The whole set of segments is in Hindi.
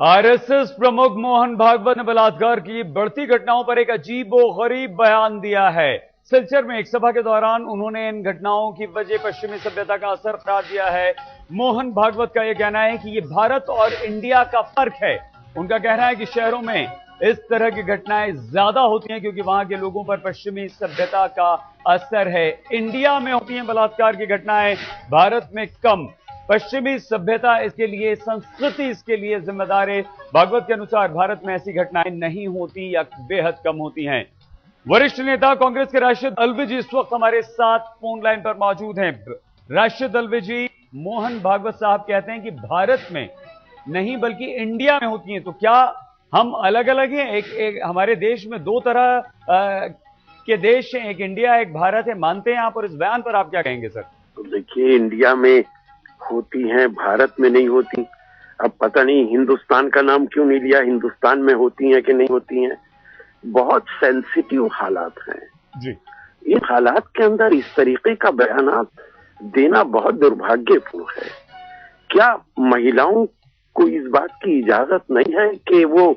आरएसएस प्रमुख मोहन भागवत ने बलात्कार की बढ़ती घटनाओं पर एक अजीबोगरीब बयान दिया है। सिलचर में एक सभा के दौरान उन्होंने इन घटनाओं की वजह पश्चिमी सभ्यता का असर करार दिया है। मोहन भागवत का यह कहना है कि ये भारत और इंडिया का फर्क है। उनका कहना है कि शहरों में इस तरह की घटनाएं ज्यादा होती हैं क्योंकि वहां के लोगों पर पश्चिमी सभ्यता का असर है। इंडिया में होती हैं बलात्कार की घटनाएं, भारत में कम। पश्चिमी सभ्यता इसके लिए, संस्कृति इसके लिए जिम्मेदार है। भागवत के अनुसार भारत में ऐसी घटनाएं नहीं होती या बेहद कम होती हैं। वरिष्ठ नेता कांग्रेस के राशिद अल्वी जी इस वक्त हमारे साथ फोन लाइन पर मौजूद हैं। राशिद अल्वी जी, मोहन भागवत साहब कहते हैं कि भारत में नहीं बल्कि इंडिया में होती हैं, तो क्या हम अलग अलग हैं? एक हमारे देश में दो तरह के देश हैं, एक इंडिया एक भारत है, मानते हैं आप? और इस बयान पर आप क्या कहेंगे सर? तो देखिए, इंडिया में होती हैं, भारत में नहीं होती। अब पता नहीं हिंदुस्तान का नाम क्यों नहीं लिया, हिंदुस्तान में होती हैं कि नहीं होती हैं। बहुत सेंसिटिव हालात हैं जी। इन हालात के अंदर इस तरीके का बयान देना बहुत दुर्भाग्यपूर्ण है। क्या महिलाओं को इस बात की इजाजत नहीं है कि वो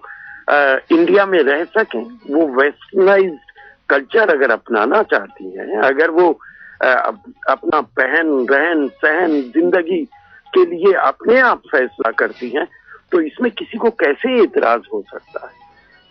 इंडिया में रह सकें? वो वेस्टर्नाइज्ड कल्चर अगर अपनाना चाहती हैं, अगर वो अपना पहन रहन सहन जिंदगी के लिए अपने आप फैसला करती हैं, तो इसमें किसी को कैसे एतराज हो सकता है?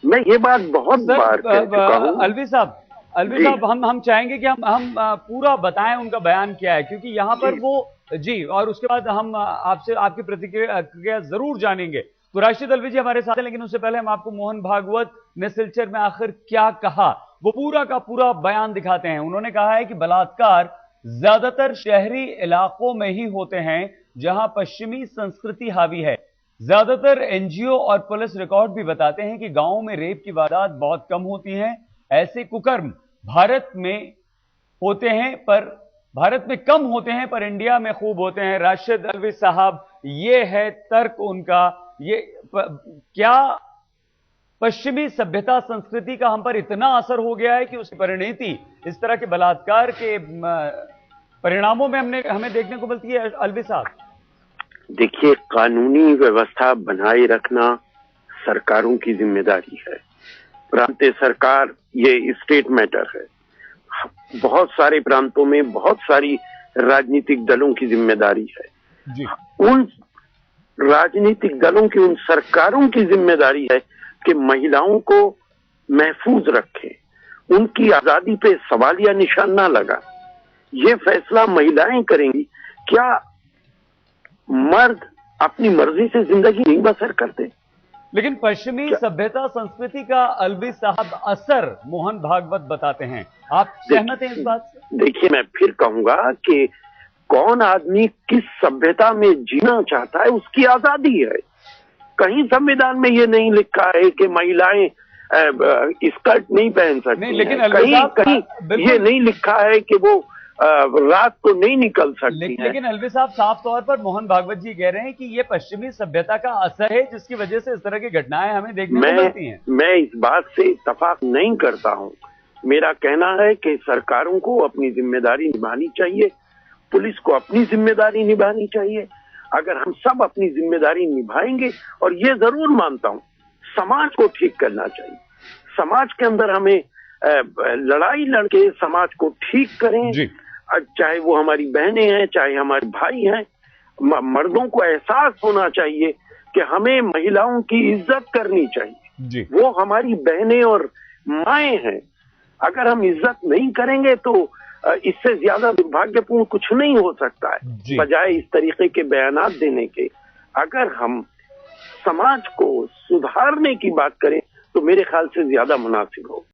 मैं ये बात बहुत बार कह चुका हूं। अल्वी साहब, हम चाहेंगे कि हम पूरा बताएं उनका बयान क्या है, क्योंकि यहाँ पर वो जी, और उसके बाद हम आपसे आपकी प्रतिक्रिया जरूर जानेंगे। तो राशिद अल्वी जी हमारे साथ हैं, लेकिन उससे पहले हम आपको मोहन भागवत ने सिलचर में आखिर क्या कहा वो पूरा का पूरा बयान दिखाते हैं। उन्होंने कहा है कि बलात्कार ज्यादातर शहरी इलाकों में ही होते हैं जहां पश्चिमी संस्कृति हावी है। ज्यादातर एनजीओ और पुलिस रिकॉर्ड भी बताते हैं कि गांवों में रेप की वारदात बहुत कम होती हैं। ऐसे कुकर्म भारत में कम होते हैं पर इंडिया में खूब होते हैं। राशिद अल्वी साहब, ये है तर्क उनका। क्या पश्चिमी सभ्यता संस्कृति का हम पर इतना असर हो गया है कि उसकी परिणति इस तरह के बलात्कार के परिणामों में हमें देखने को मिलती है? अल्वी साहब देखिए, कानूनी व्यवस्था बनाए रखना सरकारों की जिम्मेदारी है। प्रांतीय सरकार ये स्टेट मैटर है। बहुत सारे प्रांतों में बहुत सारी राजनीतिक दलों की जिम्मेदारी है जी। उन राजनीतिक दलों की, उन सरकारों की जिम्मेदारी है कि महिलाओं को महफूज रखें, उनकी आजादी पे सवालिया निशान ना लगा। ये फैसला महिलाएं करेंगी। क्या मर्द अपनी मर्जी से जिंदगी नहीं बसर करते? लेकिन पश्चिमी सभ्यता संस्कृति का अल्वी साहब असर मोहन भागवत बताते हैं। आप सहमत हैं इस बात से? देखिए, मैं फिर कहूंगा कि कौन आदमी किस सभ्यता में जीना चाहता है उसकी आजादी है। कहीं संविधान में ये नहीं लिखा है कि महिलाएं स्कर्ट नहीं पहन सकती। नहीं, लेकिन कहीं ये नहीं लिखा है कि वो रात को नहीं निकल सकती है। लेकिन अल्वी साहब, साफ तौर पर मोहन भागवत जी कह रहे हैं कि ये पश्चिमी सभ्यता का असर है जिसकी वजह से इस तरह की घटनाएं हमें देखने को मिलती हैं। मैं इस बात से इत्तेफाक नहीं करता हूं। मेरा कहना है कि सरकारों को अपनी जिम्मेदारी निभानी चाहिए, पुलिस को अपनी जिम्मेदारी निभानी चाहिए। अगर हम सब अपनी जिम्मेदारी निभाएंगे, और ये जरूर मानता हूं, समाज को ठीक करना चाहिए। समाज के अंदर हमें लड़ाई लड़के समाज को ठीक करें जी। चाहे वो हमारी बहनें हैं, चाहे हमारे भाई हैं। मर्दों को एहसास होना चाहिए कि हमें महिलाओं की इज्जत करनी चाहिए जी। वो हमारी बहनें और माएं हैं। अगर हम इज्जत नहीं करेंगे तो इससे ज्यादा दुर्भाग्यपूर्ण कुछ नहीं हो सकता है। बजाय इस तरीके के बयानात देने के, अगर हम समाज को सुधारने की बात करें तो मेरे ख्याल से ज्यादा मुनासिब होगा।